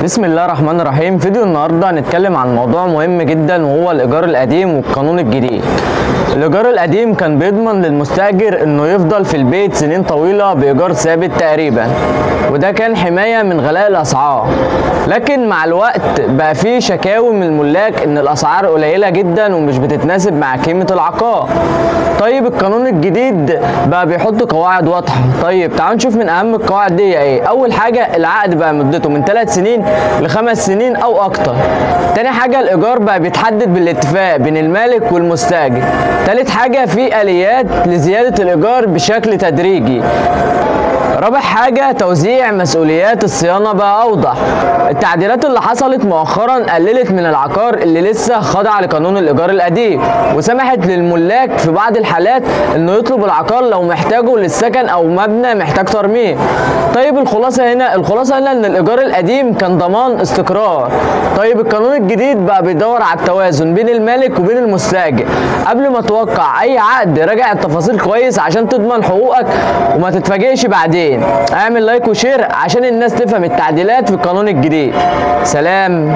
بسم الله الرحمن الرحيم. فيديو النهارده هنتكلم عن موضوع مهم جدا وهو الايجار القديم والقانون الجديد. الايجار القديم كان بيضمن للمستاجر انه يفضل في البيت سنين طويله بايجار ثابت تقريبا، وده كان حمايه من غلاء الاسعار. لكن مع الوقت بقى فيه شكاوي من الملاك ان الاسعار قليله جدا ومش بتتناسب مع قيمه العقار. طيب القانون الجديد بقى بيحط قواعد واضحه. طيب تعالوا نشوف من اهم القواعد دي ايه. اول حاجه العقد بقى مدته من 3 سنين ل5 سنين او اكتر. تاني حاجه الايجار بقى بيتحدد بالاتفاق بين المالك والمستاجر. تالت حاجه في اليات لزياده الايجار بشكل تدريجي. رابع حاجة توزيع مسؤوليات الصيانة بقى أوضح. التعديلات اللي حصلت مؤخرا قللت من العقار اللي لسه خاضع لقانون الإيجار القديم، وسمحت للملاك في بعض الحالات إنه يطلب العقار لو محتاجه للسكن أو مبنى محتاج ترميم. طيب الخلاصة هنا إن الإيجار القديم كان ضمان استقرار. طيب القانون الجديد بقى بيدور على التوازن بين المالك وبين المستاجر. قبل ما توقع أي عقد راجع التفاصيل كويس عشان تضمن حقوقك وما تتفاجئش بعدين. اعمل لايك وشير عشان الناس تفهم التعديلات في القانون الجديد. سلام.